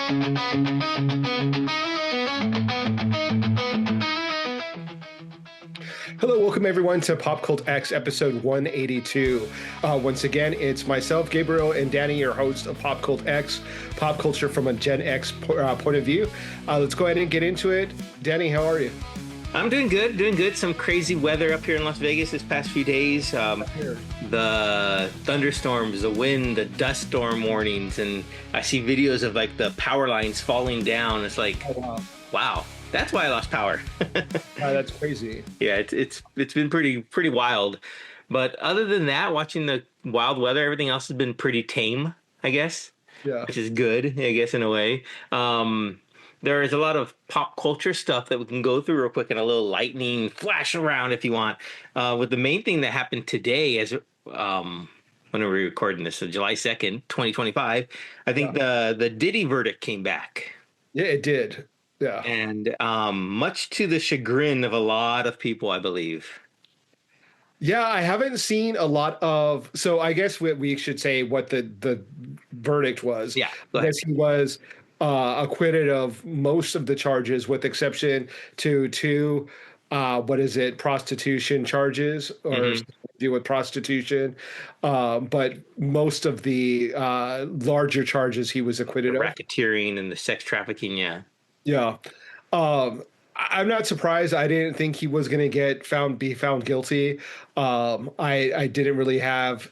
Hello, welcome everyone to PopCultX episode 182. Once again, it's myself, Gabriel, and Danny, your host of PopCultX, pop culture from a Gen X point of view. Let's go ahead and get into it. Danny, how are you? I'm doing good, doing good. Some crazy weather up here in Las Vegas this past few days. The thunderstorms, the wind, the dust storm warnings, and I see videos of like the power lines falling down. It's like, Oh, wow, that's why I lost power. that's crazy. Yeah, it's been pretty wild. But other than that, watching the wild weather, everything else has been pretty tame, I guess, Yeah. which is good, I guess, in a way. There is a lot of pop culture stuff that we can go through real quick and a little lightning flash around if you want. With the main thing that happened today, as when are we recording this? So July 2nd, 2025. I think the Diddy verdict came back. Yeah, it did. Yeah. And much to the chagrin of a lot of people, I believe. Yeah, I haven't seen a lot of. So I guess we should say what the verdict was. Yeah, I go ahead. guess he was acquitted of most of the charges, with exception to two, prostitution charges or Mhm. something to do with prostitution. But most of the larger charges he was The acquitted of. racketeering and the sex trafficking, yeah. Yeah. I'm not surprised. I didn't think he was going to be found guilty. I didn't really have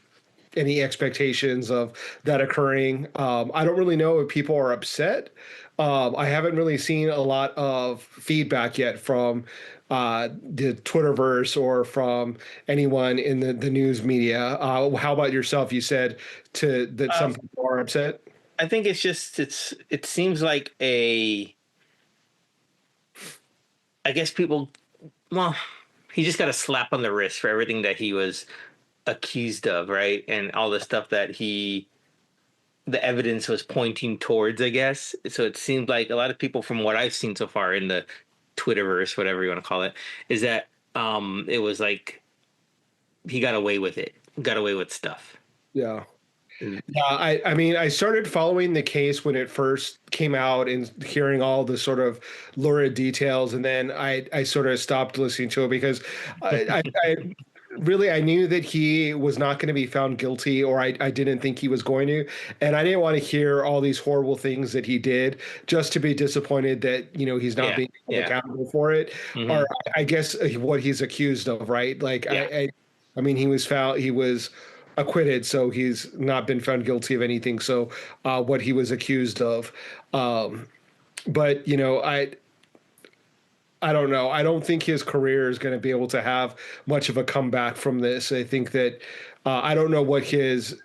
any expectations of that occurring. I don't really know if people are upset. I haven't really seen a lot of feedback yet from the Twitterverse or from anyone in the news media. How about yourself? You said that some people are upset. I think it seems like I guess people, well, he just got a slap on the wrist for everything that he was accused of, right? And all the stuff that the evidence was pointing towards, I guess. So it seems like a lot of people, from what I've seen so far in the Twitterverse, whatever you want to call it, is that it was like he got away with it, got away with stuff. Yeah. Yeah, I mean, I started following the case when it first came out and hearing all the sort of lurid details, and then I sort of stopped listening to it because I knew that he was not going to be found guilty, or I didn't think he was going to, and I didn't want to hear all these horrible things that he did just to be disappointed that he's not being held accountable for it, Mhm. or I guess what he's accused of, right? Like Yeah. I mean, he was acquitted, so he's not been found guilty of anything. So what he was accused of, but I don't know. I don't think his career is going to be able to have much of a comeback from this. I think that I don't know what his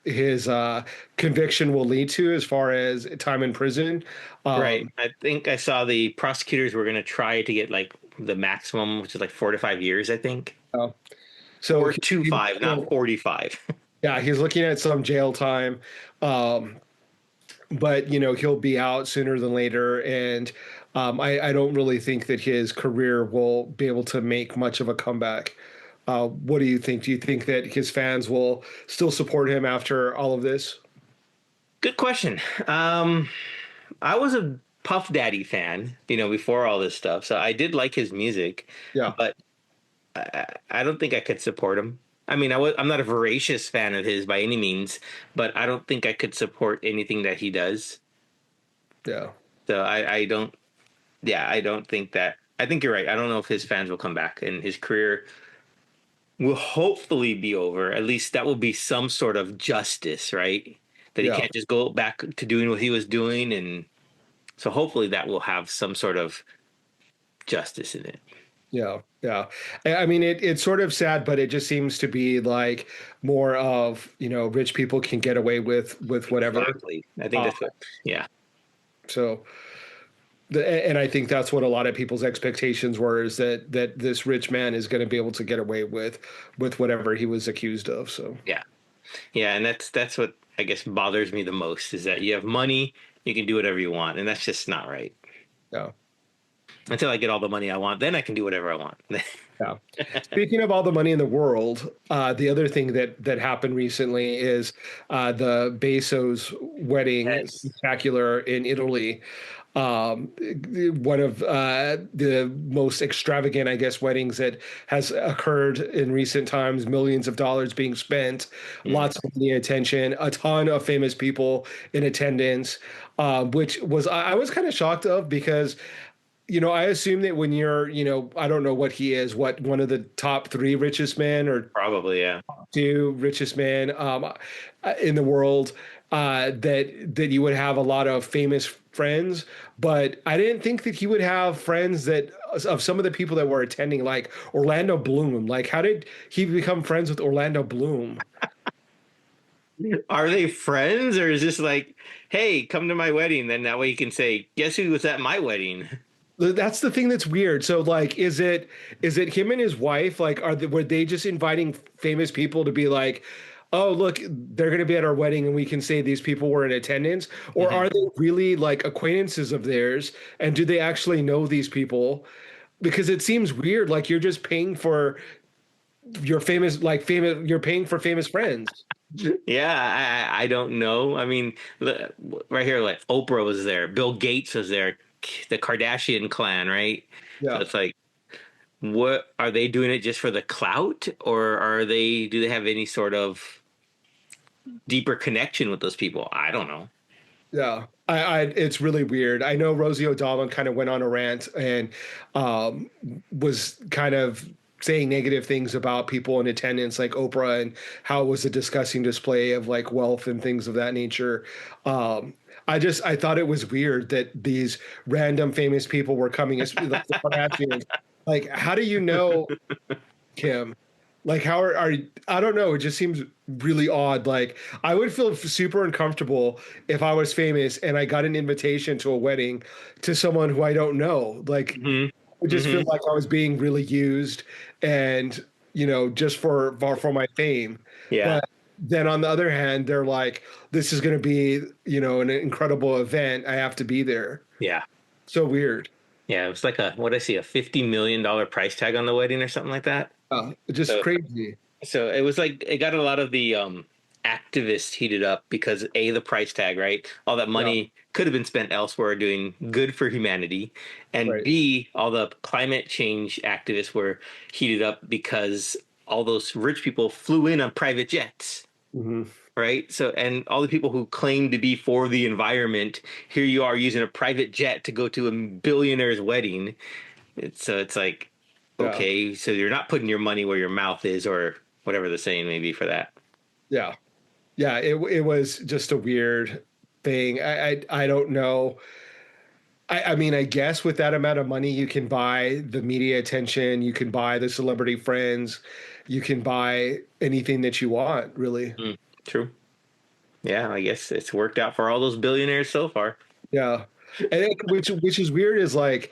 conviction will lead to as far as time in prison. Right. I think I saw the prosecutors were going to try to get like the maximum, which is like 4 to 5 years, I think. So Or 2-5, not 45. Yeah, he's looking at some jail time, but he'll be out sooner than later, and I don't really think that his career will be able to make much of a comeback. What do you think? Do you think that his fans will still support him after all of this? Good question. I was a Puff Daddy fan, before all this stuff, so I did like his music. Yeah, But I don't think I could support him. I mean, I'm not a voracious fan of his by any means, but I don't think I could support anything that he does. yeah, So I don't. Yeah, I don't think that. I think you're right. I don't know if his fans will come back, and his career will hopefully be over. At least that will be some sort of justice, right? That he yeah. can't just go back to doing what he was doing, and so hopefully that will have some sort of justice in it. Yeah, yeah. I mean, it's sort of sad, but it just seems to be like more of rich people can get away with whatever. Exactly. I think that's what. Yeah. So, and I think that's what a lot of people's expectations were, is that this rich man is going to be able to get away with whatever he was accused of. So, Yeah. Yeah, and that's what I guess bothers me the most is that you have money, you can do whatever you want, and that's just not right. yeah. until I get all the money I want. Then I can do whatever I want. Yeah. Speaking of all the money in the world, the other thing that happened recently is the Bezos wedding Yes. spectacular in Italy. Um, One of the most extravagant, I guess, weddings that has occurred in recent times. Millions of dollars being spent, Mm. lots of media attention, a ton of famous people in attendance, which was I was kind of shocked of because I assume that when you're, I don't know what he is, what one of the top three richest men or Probably, yeah. two richest men in the world, that you would have a lot of famous friends, but I didn't think that he would have friends that of some of the people that were attending, like Orlando Bloom. Like, how did he become friends with Orlando Bloom? Are they friends, or is this like, hey, come to my wedding? Then that way you can say, guess who was at my wedding? That's the thing that's weird. So like, is it him and his wife? Like, were they just inviting famous people to be like, oh, look, they're going to be at our wedding and we can say these people were in attendance? Or Mhm. are they really like acquaintances of theirs? And do they actually know these people? Because it seems weird. Like you're just paying for your you're paying for famous friends. Yeah, I don't know. I mean, right here, like Oprah was there, Bill Gates was there, the Kardashian clan, right? So Yeah. it's like, what are they doing it just for the clout, or do they have any sort of deeper connection with those people? I don't know. Yeah, it's really weird. I know Rosie O'Donnell kind of went on a rant and um, was kind of saying negative things about people in attendance, like Oprah, and how it was a disgusting display of like wealth and things of that nature. I thought it was weird that these random famous people were coming as like the Kardashians. Like, how do you know Kim? Like, I don't know. It just seems really odd. Like, I would feel super uncomfortable if I was famous and I got an invitation to a wedding to someone who I don't know. Like, Hmm. I would just feel Hmm. like I was being really used and, just for my fame. Yeah, But then on the other hand, they're like, this is going to be, an incredible event. I have to be there. yeah, So weird. yeah. It was like what I see, a $50 million price tag on the wedding or something like that. Just So crazy. So it was like it got a lot of the activists heated up because A, the price tag, right? All that Yeah. money could have been spent elsewhere doing good for humanity. And Right. B, all the climate change activists were heated up because all those rich people flew in on private jets, Hmm. right? So, and all the people who claim to be for the environment, here you are using a private jet to go to a billionaire's wedding. So it's like, Yeah. okay, so you're not putting your money where your mouth is, or whatever the saying may be for that. Yeah. Yeah, it was just a weird thing. I don't know. I mean, I guess with that amount of money, you can buy the media attention, you can buy the celebrity friends, you can buy anything that you want, really. Mm, true. Yeah, I guess it's worked out for all those billionaires so far. Yeah, and which is weird is like,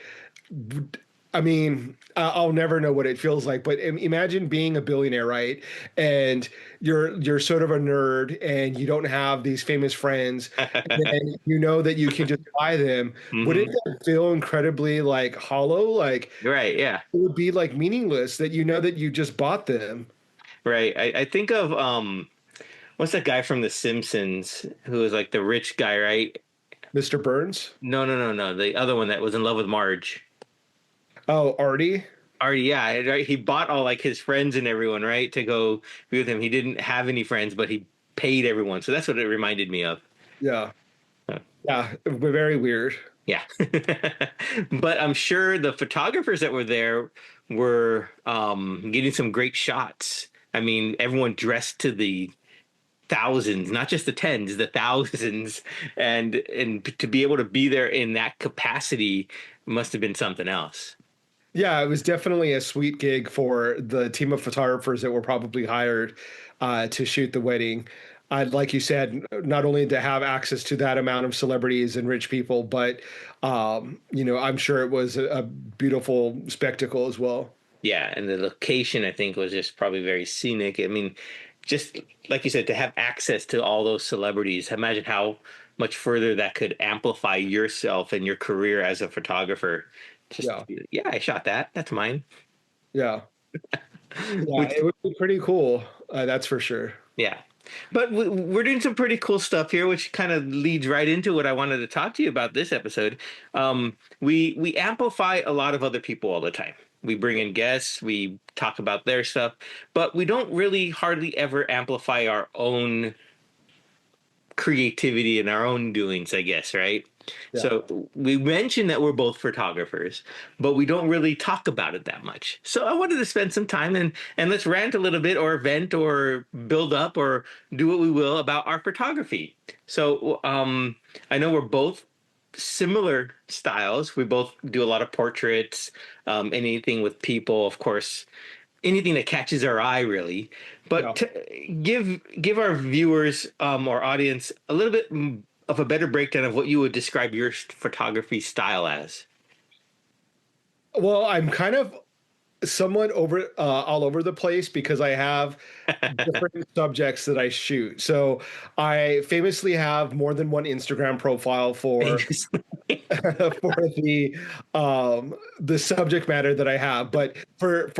I mean, I'll never know what it feels like, but imagine being a billionaire, right? And you're sort of a nerd, and you don't have these famous friends, and you know that you can just buy them. Wouldn't Hmm. that feel incredibly like hollow? Like Right. Yeah. it would be like meaningless that you know that you just bought them. Right. I think of what's that guy from The Simpsons who was like the rich guy, right? Mr. Burns? No, no, no, no. The other one that was in love with Marge. Oh, Artie? Already, yeah, right. He bought all like his friends and everyone, right, to go be with him. He didn't have any friends, but he paid everyone. So that's what it reminded me of. Yeah. Uh, Yeah. Very weird. Yeah. But I'm sure the photographers that were there were getting some great shots. I mean, everyone dressed to the thousands, not just the tens, the thousands, and to be able to be there in that capacity must have been something else. Yeah, it was definitely a sweet gig for the team of photographers that were probably hired to shoot the wedding. Like you said, not only to have access to that amount of celebrities and rich people, but I'm sure it was a beautiful spectacle as well. Yeah, and the location I think was just probably very scenic. I mean, just like you said, to have access to all those celebrities, imagine how much further that could amplify yourself and your career as a photographer. Just to Yeah. be like, yeah, I shot that. That's mine. Yeah. Yeah. Which It would be pretty cool. That's for sure. yeah. But we're doing some pretty cool stuff here, which kind of leads right into what I wanted to talk to you about this episode. We amplify a lot of other people all the time. We bring in guests, we talk about their stuff, but we don't really hardly ever amplify our own creativity and our own doings, I guess, right? Yeah. So we mentioned that we're both photographers, but we don't really talk about it that much. So I wanted to spend some time and let's rant a little bit or vent or build up or do what we will about our photography. So I know we're both similar styles. We both do a lot of portraits, anything with people, of course, anything that catches our eye really, but Yeah. to give our viewers or audience a little bit of a better breakdown of what you would describe your photography style as. Well, I'm kind of somewhat all over the place because I have different subjects that I shoot. So I famously have more than one Instagram profile for for the subject matter that I have. But for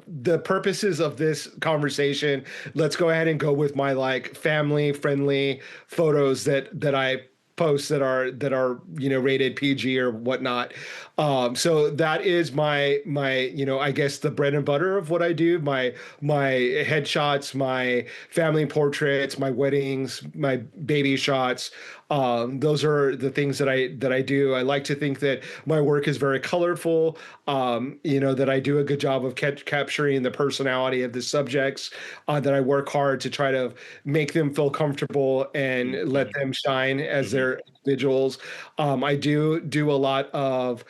the purposes of this conversation, let's go ahead and go with my like family friendly photos that I posts that are rated PG or whatnot. So that is my I guess the bread and butter of what I do. My headshots, my family portraits, my weddings, my baby shots. Those are the things that I do. I like to think that my work is very colorful. That I do a good job of capturing the personality of the subjects. That I work hard to try to make them feel comfortable and let them shine as Mhm. their individuals. I do a lot of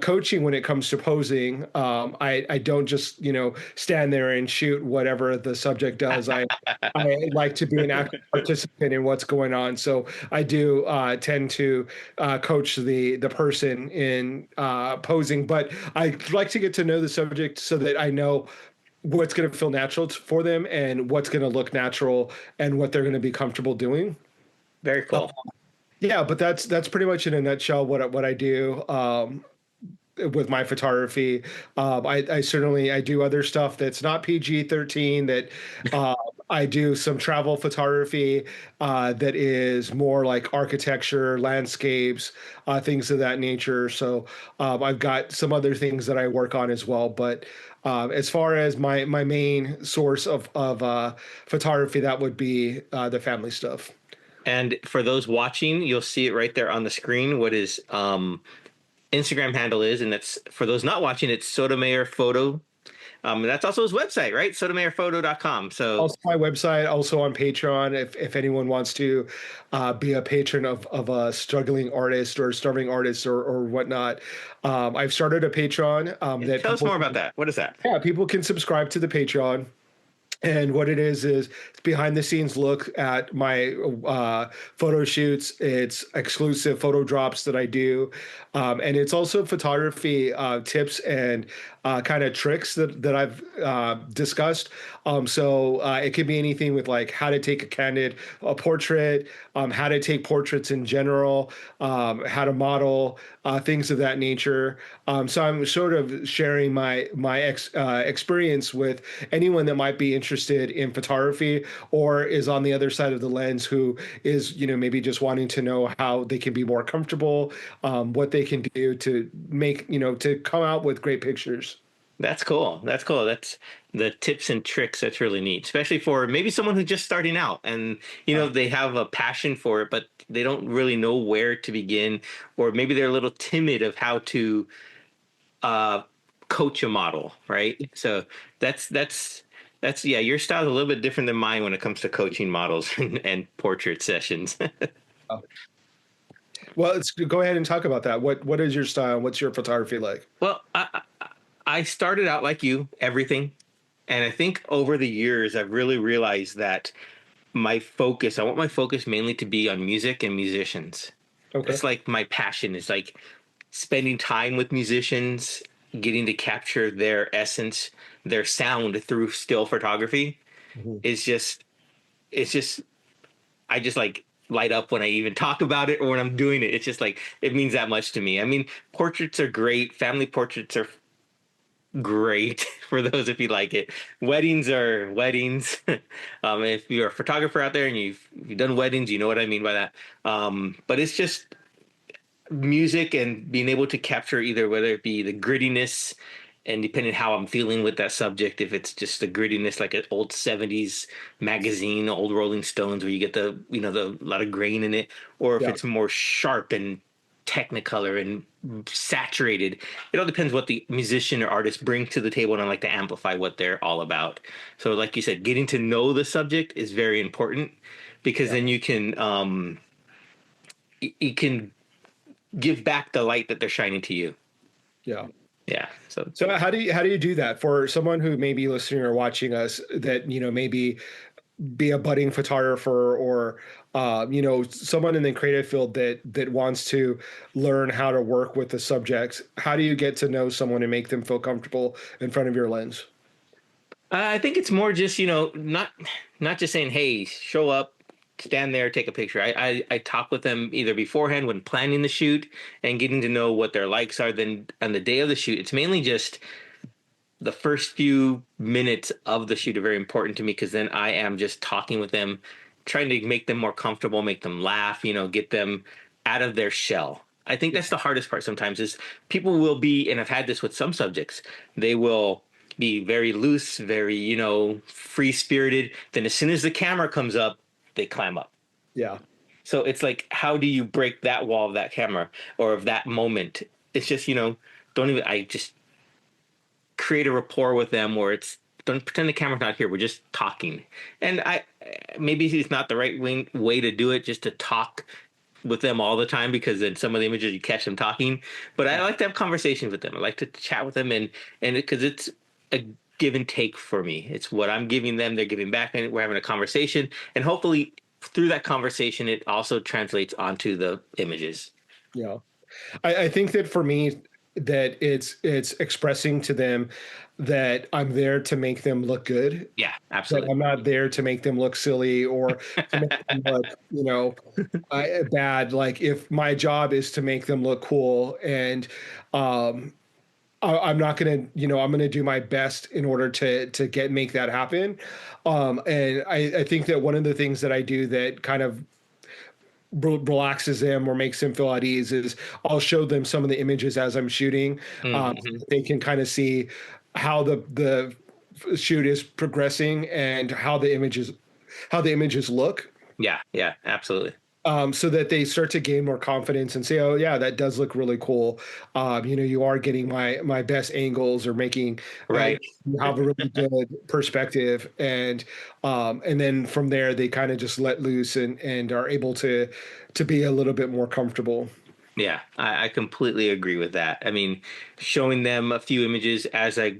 coaching when it comes to posing. I don't just stand there and shoot whatever the subject does. I like to be an active participant in what's going on. So I do tend to coach the person in posing, but I like to get to know the subject so that I know what's going to feel natural for them and what's going to look natural and what they're going to be comfortable doing. Very Uh, cool. yeah, but that's pretty much in a nutshell what I do. With my photography. I certainly I do other stuff that's not PG-13. That uh, I do some travel photography that is more like architecture, landscapes, things of that nature. So I've got some other things that I work on as well. But as far as my main source of photography, that would be the family stuff. And for those watching, you'll see it right there on the screen what his Instagram handle is, and that's for those not watching, it's Sotomayor Photo. And that's also his website, right? Sotomayorphoto.com. So Also, my website, also on Patreon. If anyone wants to be a patron of a struggling artist or starving artist or whatnot, I've started a Patreon that tell us people more about can, that. What is that? yeah, people can subscribe to the Patreon. And what it is it's behind the scenes look at my photo shoots. It's exclusive photo drops that I do, and it's also photography tips and kind of tricks that I've discussed. So it could be anything with like how to take a portrait, how to take portraits in general, how to model, things of that nature. So I'm sort of sharing my experience with anyone that might be interested in photography or is on the other side of the lens who is maybe just wanting to know how they can be more comfortable, what they can do to make to come out with great pictures. That's cool. That's cool. That's the tips and tricks. That's really neat, especially for maybe someone who's just starting out and they have a passion for it, but they don't really know where to begin, or maybe they're a little timid of how to uh, coach a model, right? So that's yeah. Your style is a little bit different than mine when it comes to coaching models and portrait sessions. Well, let's go ahead and talk about that. What is your style? What's your photography like? Well, I started out like you, everything. And I think over the years, I've really realized that I want my focus mainly to be on music and musicians. Okay. That's like my passion is like spending time with musicians, getting to capture their essence, their sound through still photography Mhm. is just, it's just, I just like light up when I even talk about it or when I'm doing it. It's just like it means that much to me. I mean, portraits are great. Family portraits are great for those if you like it. Weddings are weddings. If you're a photographer out there and you've done weddings, you know what I mean by that. But it's just music and being able to capture either whether it be the grittiness and depending how I'm feeling with that subject, if it's just the grittiness like an old 70s magazine, old Rolling Stones where you get the the lot of grain in it, or if Yeah. it's more sharp and technicolor and saturated. It all depends what the musician or artist brings to the table, and I like to amplify what they're all about. So like you said, getting to know the subject is very important because Yeah. then you can give back the light that they're shining to you. Yeah. Yeah. So So how do you do that for someone who may be listening or watching us that, maybe be a budding photographer or someone in the creative field that wants to learn how to work with the subject? How do you get to know someone and make them feel comfortable in front of your lens? I think it's more just not just saying, "Hey, show up, stand there, take a picture." I talk with them either beforehand when planning the shoot and getting to know what their likes are. Then on the day of the shoot, it's mainly just the first few minutes of the shoot are very important to me because then I am just talking with them, trying to make them more comfortable, make them laugh, get them out of their shell. I think Yeah. that's the hardest part sometimes is people will be, and I've had this with some subjects, they will be very loose, very, free spirited. Then as soon as the camera comes up, they clam up. Yeah. So it's like, how do you break that wall of that camera or of that moment? It's just, don't even, I just create a rapport with them where it's don't pretend the camera's not here. We're just talking. And I maybe it's not the right way to do it just to talk with them all the time because in some of the images you catch them talking. But I Yeah. like to have conversations with them. I like to chat with them and because it's a give and take for me. It's what I'm giving them, they're giving back, and we're having a conversation. And hopefully through that conversation, it also translates onto the images. Yeah. I think that for me, that it's expressing to them that I'm there to make them look good, Yeah, that absolutely. I'm not there to make them look silly or to make them look, bad. Like if my job is to make them look cool, and um, I'm not gonna, I'm gonna do my best in order to get make that happen. And I think that one of the things that I do that kind of relaxes them or makes them feel at ease is I'll show them some of the images as I'm shooting. So Mm-hmm. that they can kind of see how the shoot is progressing and how the images look, Yeah, yeah, absolutely. so that they start to gain more confidence and say, "Oh yeah, that does look really cool." You are getting my best angles or making Right. you have a really good perspective, and then from there they kind of just let loose and are able to be a little bit more comfortable. Yeah, I completely agree with that. I mean, showing them a few images as I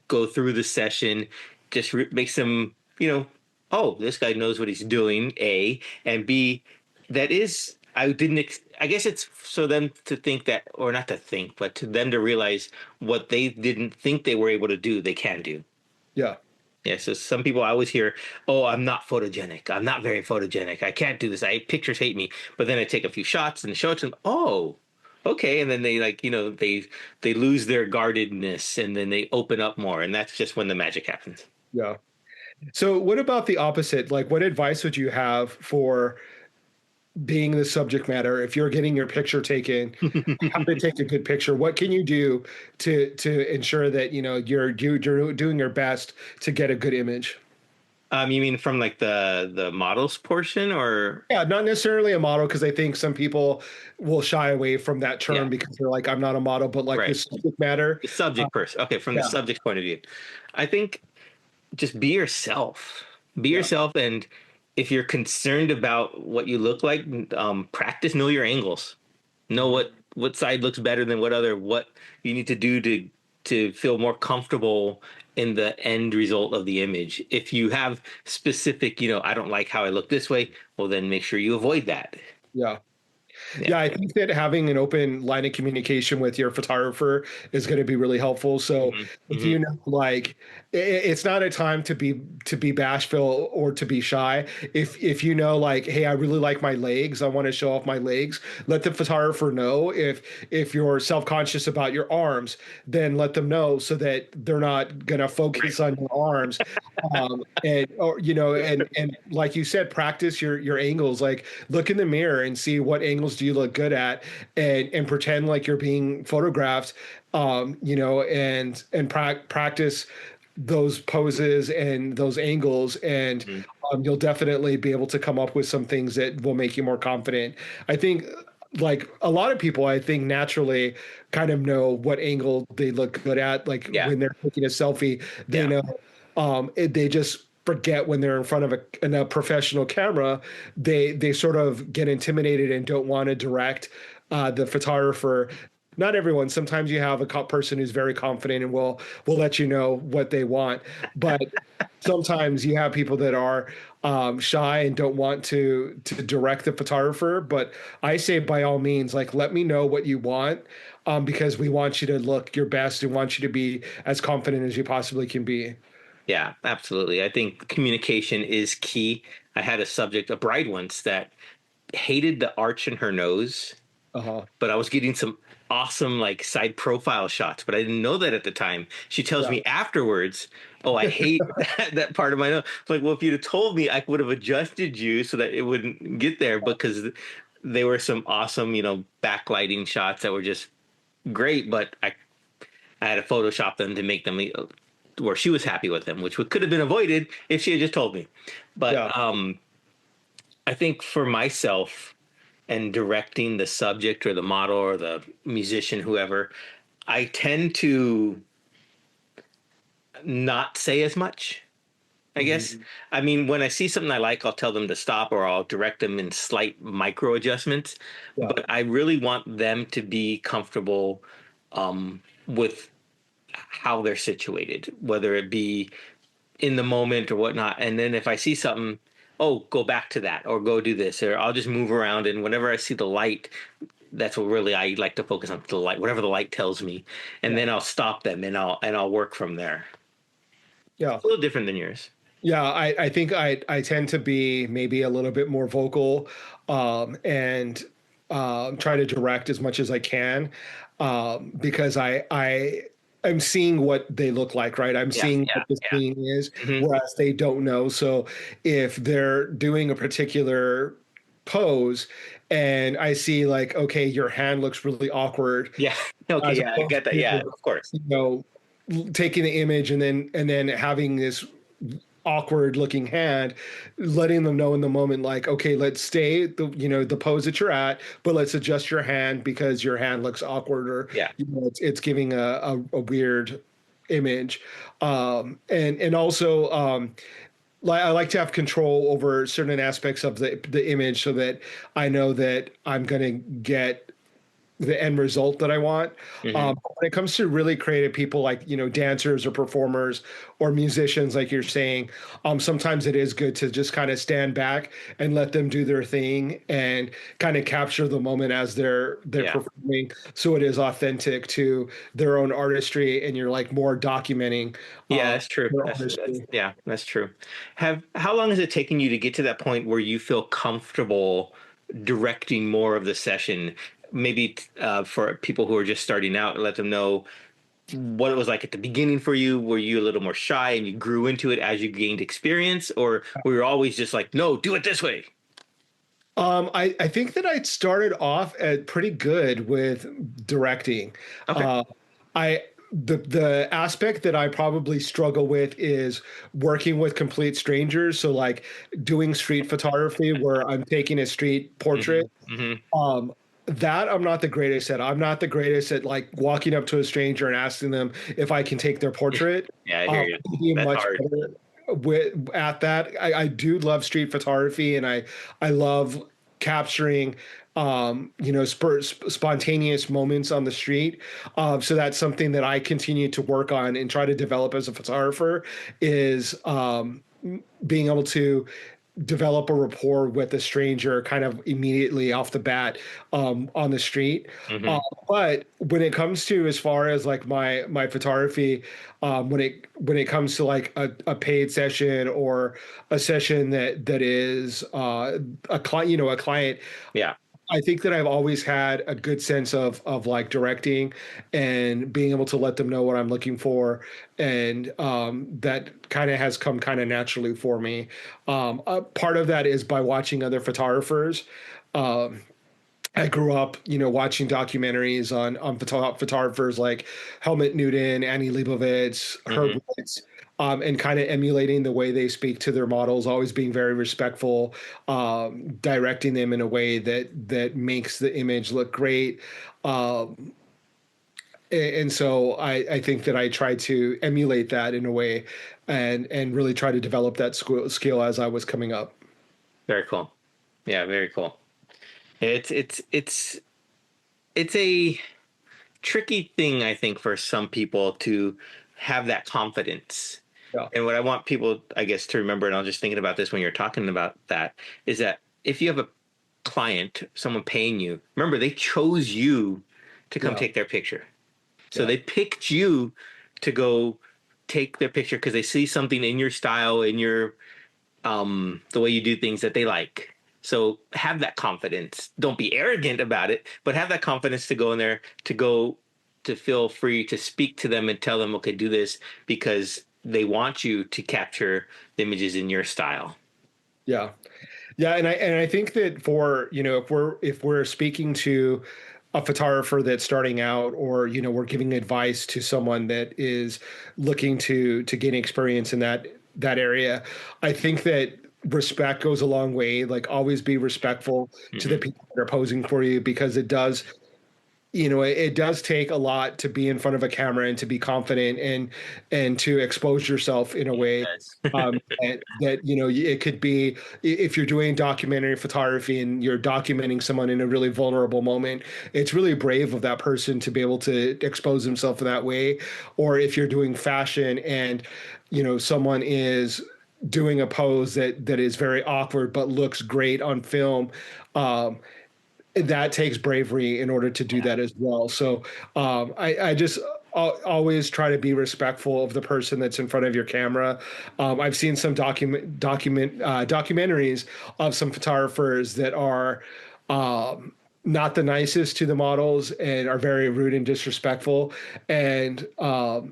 go through the session just makes them, oh, this guy knows what he's doing, A, and B, that is, I guess it's so them to think that, or not to think, but to them to realize what they didn't think they were able to do, they can do. Yeah, Yeah, so some people I always hear, "Oh, I'm not photogenic. I'm not very photogenic. I can't do this. Pictures hate me." But then I take a few shots and show it to them. Oh, okay, and then they like they lose their guardedness and then they open up more, and that's just when the magic happens. yeah. So what about the opposite? Like, what advice would you have for being the subject matter? If you're getting your picture taken, how to take a good picture? What can you do to ensure that you're doing your best to get a good image? You mean from like the models portion, or Yeah, not necessarily a model, because I think some people will shy away from that yeah, term because they're like, I'm not a model, but like the right, subject matter. the Uh, subject person. Okay, from the yeah, subject's point of view, I think just be yourself. Be yeah, yourself, and if you're concerned about what you look like, practice. Know your angles. Know mhm, what side looks better than what you need to do to feel more comfortable in the end result of the image. If you have specific, I don't like how I look this way, well then make sure you avoid that. yeah. Yeah. Yeah, I think that having an open line of communication with your photographer is going to be really helpful. So Hmm. if Hmm. you know, like, it's not a time to be bashful or to be shy. If you know, like, hey, I really like my legs, I want to show off my legs. Let the photographer know. If you're self conscious about your arms, then let them know so that they're not going to focus on your arms. And or and like you said, practice your angles. Like, look in the mirror and see what angles do you look good at, and pretend like you're being photographed. And practice those poses and those angles, and Hmm. you'll definitely be able to come up with some things that will make you more confident. I think, like a lot of people, I think naturally kind of know what angle they look good at. Like Yeah. when they're taking a selfie, they Yeah. know. They just forget when they're in front of a professional camera. They sort of get intimidated and don't want to direct the photographer. Not everyone. Sometimes you have a person who's very confident and will let you know what they want, but sometimes you have people that are shy and don't want to direct the photographer. But I say, by all means, like, let me know what you want, because we want you to look your best and want you to be as confident as you possibly can be. Yeah, absolutely. I think communication is key. I had a subject, a bride once, that hated the arch in her nose, Uh-huh. but I was getting some awesome like side profile shots, but I didn't know that at the time. She tells Yeah. me afterwards, "Oh, I hate that part of my nose." It's like, well, if you'd have told me, I would have adjusted you so that it wouldn't get there, because there were some awesome, backlighting shots that were just great, but I had to Photoshop them to make them where she was happy with them, which could have been avoided if she had just told me. But Yeah. I think for myself and directing the subject or the model or the musician, whoever, I tend to not say as much, I guess. Mhm. I mean, when I see something I like, I'll tell them to stop or I'll direct them in slight micro adjustments. Yeah. But I really want them to be comfortable with how they're situated, whether it be in the moment or whatnot. And then if I see something, oh, go back to that or go do this, or I'll just move around. And whenever I see the light, that's what really I like to focus on, the light, whatever the light tells me, and Yeah. then I'll stop them and I'll work from there. Yeah. A little different than yours. Yeah, I think I tend to be maybe a little bit more vocal, and try to direct as much as I can, because I'm seeing what they look like, right? I'm Yeah, seeing yeah, what the scene is, yeah. Hmm. whereas they don't know. So if they're doing a particular pose and I see, like, okay, your hand looks really awkward, Yeah. Okay. as Yeah, I opposed get that. to, Yeah, of course. you know taking the image and then having this awkward looking hand, letting them know in the moment, like, okay, let's stay the pose that you're at, but let's adjust your hand because your hand looks awkward, or Yeah. it's giving a weird image. And also, I like to have control over certain aspects of the image so that I know that I'm going to get the end result that I want. Hmm. When it comes to really creative people, like, dancers or performers or musicians, like you're saying, sometimes it is good to just kind of stand back and let them do their thing and kind of capture the moment as they're Yeah. performing, so it is authentic to their own artistry, and you're like more documenting Yeah, that's true. their That's artistry. yeah, that's true. How long has it taken you to get to that point where you feel comfortable directing more of the session? Maybe for people who are just starting out, let them know what it was like at the beginning for you. Were you a little more shy and you grew into it as you gained experience, or were you always just like, no, do it this way? I think that I started off at pretty good with directing. Okay. Uh, I the aspect that I probably struggle with is working with complete strangers. So, like, doing street photography where I'm taking a street Hmm. portrait. Hmm. Um, that I'm not the greatest at. I'm not the greatest at, like, walking up to a stranger and asking them if I can take their portrait. Yeah, I hear you. I can be That's much hard. better at that. I do love street photography, and I love capturing spontaneous moments on the street. So that's something that I continue to work on and try to develop as a photographer, is being able to develop a rapport with a stranger kind of immediately off the bat on the street. Hmm. But when it comes to as far as like my photography, when it comes to like a paid session or a session that is a client, a client, Yeah. I think that I've always had a good sense of like directing and being able to let them know what I'm looking for, and that kind of has come kind of naturally for me. Part of that is by watching other photographers. Um, I grew up, watching documentaries on photographers like Helmut Newton, Annie Leibovitz, Herb Hmm. Ritts, and kind of emulating the way they speak to their models, always being very respectful, directing them in a way that makes the image look great. Um, and so I think that I try to emulate that in a way, and really try to develop that skill as I was coming up. Very cool. Yeah, very cool. It's a tricky thing, I think, for some people to have that confidence. Yeah, And what I want people, I guess, to remember, and I was just thinking about this when you're talking about that, is that if you have a client, someone paying you, remember they chose you to come yeah, take their picture. So yeah, they picked you to go take their picture because they see something in your style, in your the way you do things that they like. So have that confidence. Don't be arrogant about it, but have that confidence to go in there, to feel free to speak to them and tell them, okay, do this because they want you to capture the images in your style. yeah. Yeah, and I think that for, if we're speaking to a photographer that's starting out, or we're giving advice to someone that is looking to gain experience in that area, I think that respect goes a long way. Like, always be respectful to the Hmm. people that are posing for you, because it does take a lot to be in front of a camera and to be confident, and to expose yourself in a way, Yes. that it could be, if you're doing documentary photography and you're documenting someone in a really vulnerable moment, it's really brave of that person to be able to expose himself in that way. Or if you're doing fashion and someone is doing a pose that is very awkward but looks great on film, um, that takes bravery in order to do Yeah. that as well. So I just always try to be respectful of the person that's in front of your camera. I've seen some documentaries of some photographers that are not the nicest to the models and are very rude and disrespectful, and I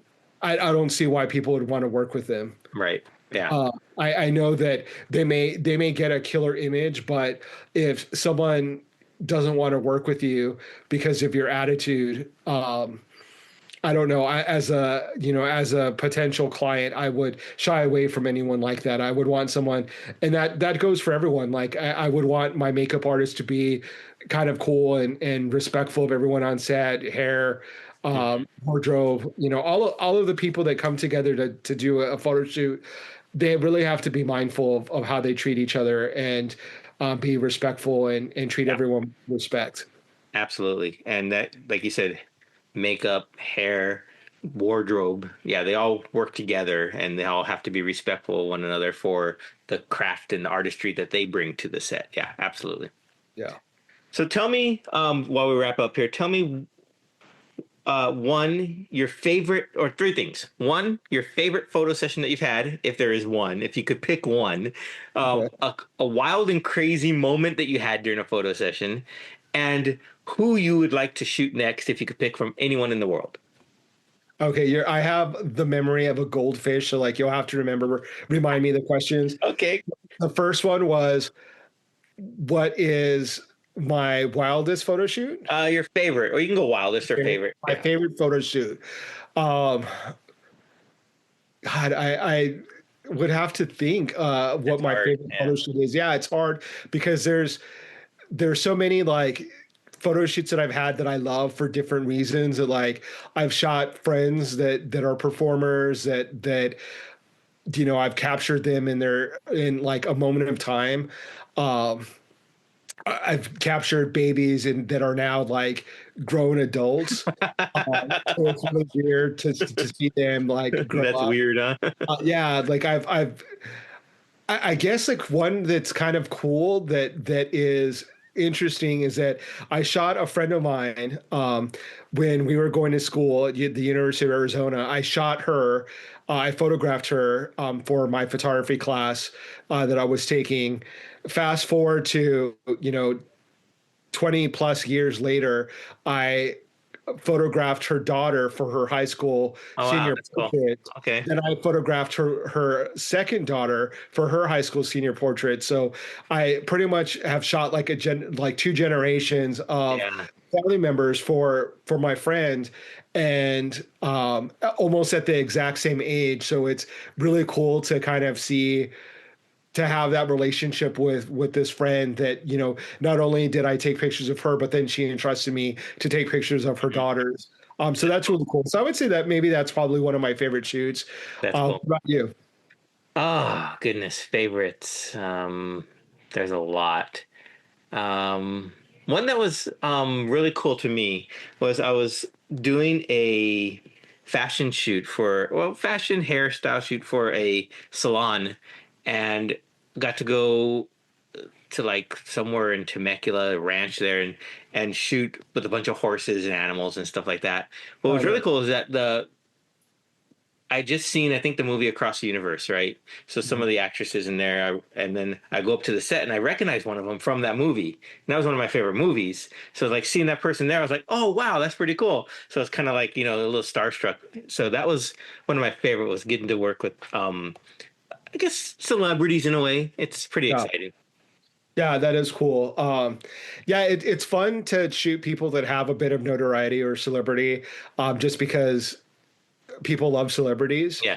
don't see why people would want to work with them. Right. Yeah. I know that they may get a killer image, but if someone doesn't want to work with you because of your attitude, I don't know. As a potential client, I would shy away from anyone like that. I would want someone, and that goes for everyone. Like, I would want my makeup artist to be kind of cool and respectful of everyone on set, hair, Hmm. wardrobe. All of the people that come together to do a photo shoot, they really have to be mindful of how they treat each other, and be respectful, and treat Yeah. everyone with respect. Absolutely. And that, like you said, makeup, hair, wardrobe, yeah, they all work together and they all have to be respectful of one another for the craft and the artistry that they bring to the set. Yeah, absolutely. Yeah. So tell me, while we wrap up here, tell me one, your favorite, or three things. One, your favorite photo session that you've had, if there is one, if you could pick one, Okay. a wild and crazy moment that you had during a photo session, and who you would like to shoot next if you could pick from anyone in the world. Okay, I have the memory of a goldfish, so like you'll have to remind me of the questions. Okay. The first one was, what is my wildest photo shoot? Your favorite, or you can go wildest or favorite. My Yeah, favorite photo shoot. Um, God, I would have to think what it's my hard. favorite Yeah. photo shoot is. Yeah, it's hard because there's so many like photo shoots that I've had that I love for different reasons. That, like, I've shot friends that are performers, that I've captured them in like a moment of time. Um, I've captured babies and that are now like grown adults. So it's really weird to see them like grow That's up. weird, huh? Yeah, like I've I guess like one that's kind of cool that is interesting is that I shot a friend of mine when we were going to school at the University of Arizona. I shot her. I photographed her for my photography class that I was taking. Fast forward to 20 plus years later, I photographed her daughter for her high school Oh wow, senior that's cool. portrait. Okay. Then I photographed her second daughter for her high school senior portrait. So I pretty much have shot like like two generations of Yeah. family members for my friend, and almost at the exact same age. So it's really cool to kind of see, to have that relationship with this friend that, not only did I take pictures of her, but then she entrusted me to take pictures of her Mhm. daughters. So That's that's cool. really cool. So I would say that maybe that's probably one of my favorite shoots. That's cool. What about you? Oh goodness, favorites. There's a lot. Um, One that was really cool to me was I was doing a fashion shoot for, well, fashion hairstyle shoot for a salon, and got to go to like somewhere in Temecula ranch there and shoot with a bunch of horses and animals and stuff like that. What Oh was really no. cool is that the I just seen, I think, the movie Across the Universe, right? So some of the actresses in there, and then I go up to the set and I recognize one of them from that movie. And that was one of my favorite movies. So like seeing that person there, I was like, oh wow, that's pretty cool. So it's kind of like, a little starstruck. So that was one of my favorite, was getting to work with, I guess, celebrities in a way. It's pretty Yeah. exciting. Yeah, that is cool. Yeah, it's fun to shoot people that have a bit of notoriety or celebrity, just because people love celebrities. Yeah.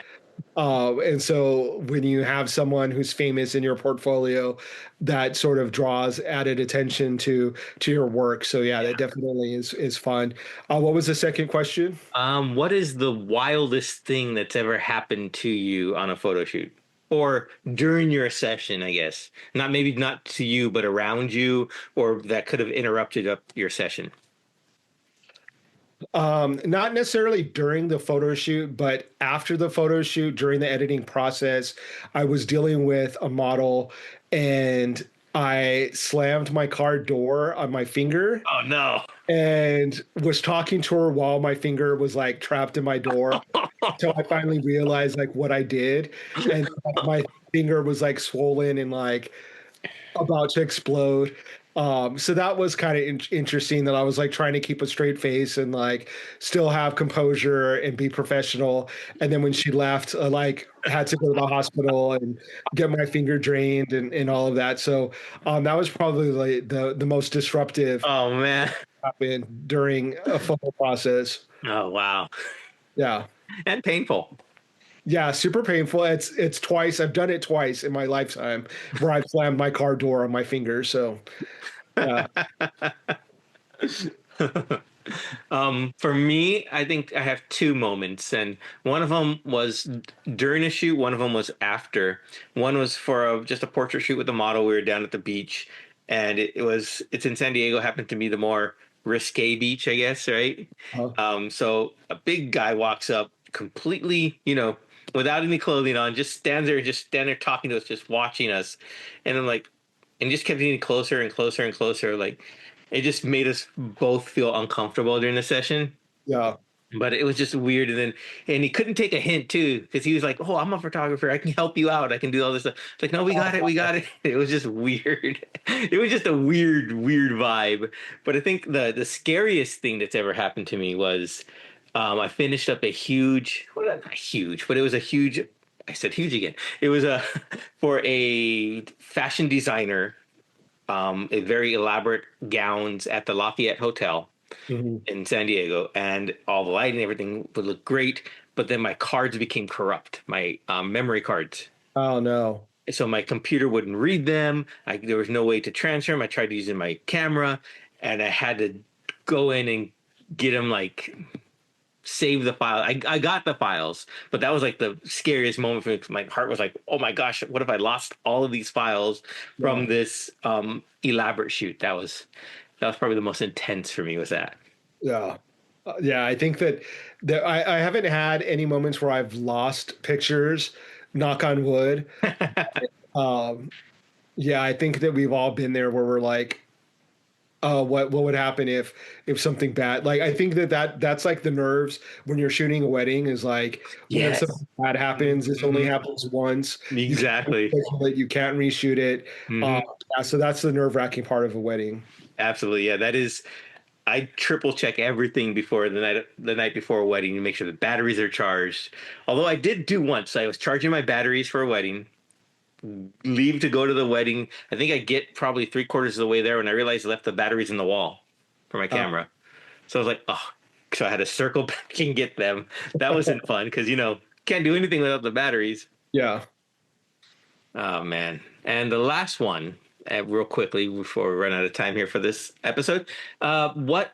And so when you have someone who's famous in your portfolio, that sort of draws added attention to your work. So yeah, that Yeah. definitely is fun. What was the second question? What is the wildest thing that's ever happened to you on a photo shoot? Or during your session, I guess. Not, maybe not to you, but around you, or that could have interrupted up your session. Not necessarily during the photo shoot, but after the photo shoot, during the editing process, I was dealing with a model, and I slammed my car door on my finger Oh no. and was talking to her while my finger was like trapped in my door, until I finally realized like what I did. And my finger was like swollen and like about to explode. So that was kind of interesting, that I was like trying to keep a straight face and like still have composure and be professional. And then when she left, I like had to go to the hospital and get my finger drained and all of that. So that was probably like the most disruptive Oh man. happened during a photo process. Oh wow. Yeah. And painful. Yeah, super painful. It's twice. I've done it twice in my lifetime where I've slammed my car door on my finger. So yeah. For me, I think I have two moments, and one of them was during a shoot. One of them was after. One was for just a portrait shoot with a model. We were down at the beach, and it's in San Diego. Happened to be the more risque beach, I guess, right? Uh, So a big guy walks up, completely, without any clothing on, just stand there talking to us, just watching us, and I'm like, and just kept getting closer and closer and closer, like. It just made us both feel uncomfortable during the session, yeah. but it was just weird. And he couldn't take a hint too, because he was like, "Oh, I'm a photographer. I can help you out. I can do all this stuff." It's like, "No, we got it. We got it." It was just weird. It was just a weird vibe. But I think the scariest thing that's ever happened to me was I finished up a huge, well, not huge, but it was a huge. I said huge again. It was a for a fashion designer, a very elaborate gowns at the Lafayette Hotel Mhm. in San Diego, and all the lighting, everything would look great. But then my cards became corrupt, my memory cards. Oh no. So my computer wouldn't read them. There was no way to transfer them. I tried using my camera, and I had to go in and get them, like save the file. I got the files, but that was like the scariest moment for me. My heart was like, oh my gosh, what if I lost all of these files Yeah. from this elaborate shoot? That was probably the most intense for me, was that. Yeah. Yeah. I think that I haven't had any moments where I've lost pictures, knock on wood. Um, yeah, I think that we've all been there where we're like, what would happen if something bad? Like, I think that's like the nerves when you're shooting a wedding is like when Yes. something bad happens. This only Hmm. happens once. You can't Exactly. reschedule it. You can't reshoot it. Hmm. Yeah, so that's the nerve wracking part of a wedding. Absolutely. Yeah, that is. I triple check everything before the night before a wedding to make sure the batteries are charged. Although I did do once, I was charging my batteries for a wedding, leave to go to the wedding. I think I get probably three-quarters of the way there when I realized I left the batteries in the wall for my Uh, camera. So I was like, oh, so I had to circle back and get them. That wasn't fun because can't do anything without the batteries. yeah. Oh man! And the last one, real quickly before we run out of time here for this episode, what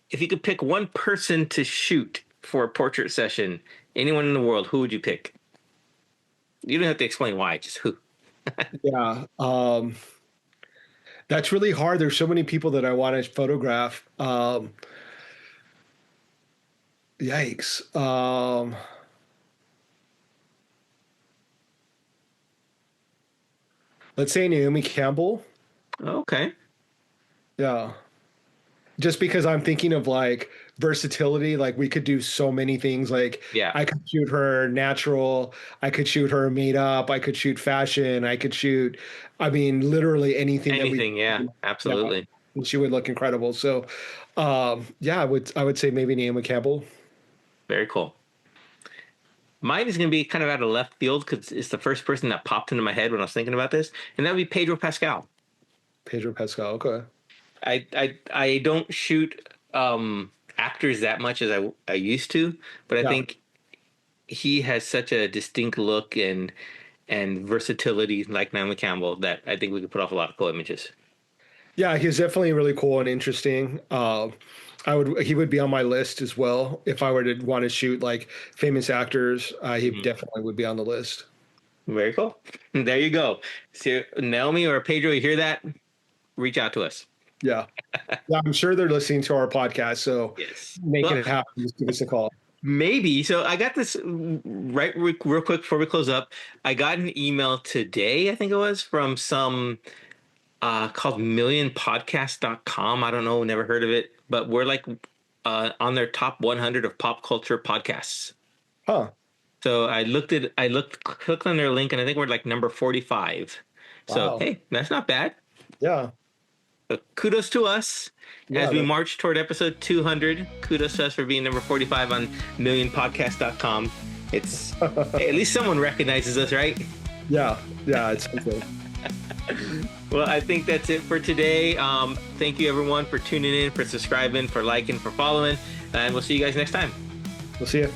if you could pick one person to shoot for a portrait session? Anyone in the world, who would you pick? You don't have to explain why, just who. Yeah. That's really hard. There's so many people that I want to photograph. Yikes. Let's say Naomi Campbell. Okay. Yeah. Just because I'm thinking of like versatility, like we could do so many things. Like Yeah. I could shoot her natural, I could shoot her made up, I could shoot fashion, I could shoot, I mean, literally anything that we, Anything. Yeah. yeah, Absolutely. and she would look incredible. So, yeah, I would say maybe Naomi Campbell. Very cool. Mine is going to be kind of out of left field because it's the first person that popped into my head when I was thinking about this, and that would be Pedro Pascal. Pedro Pascal. Okay. I don't shoot actors that much as I used to, but I Yeah. think he has such a distinct look and versatility like Naomi Campbell that I think we could put off a lot of cool images. Yeah, he's definitely really cool and interesting. He would be on my list as well if I were to want to shoot like famous actors. He Mhm. definitely would be on the list. Very cool. There you go. So Naomi or Pedro, you hear that? Reach out to us. Yeah. Yeah, I'm sure they're listening to our podcast, so Yes. making Well, it happen, just give us a call. maybe. So I got this right real quick before we close up. I got an email today, I think it was, from some called millionpodcast.com. I don't know, never heard of it, but we're like on their top 100 of pop culture podcasts. Huh. So clicked on their link, and I think we're like number 45. So, Wow. hey, that's not bad. Yeah. But kudos to us as Yeah. we march toward episode 200. Kudos to us for being number 45 on millionpodcast.com. It's hey, at least someone recognizes us, right? Yeah. Yeah. It's okay. Well, I think that's it for today. Thank you, everyone, for tuning in, for subscribing, for liking, for following, and we'll see you guys next time. We'll see you.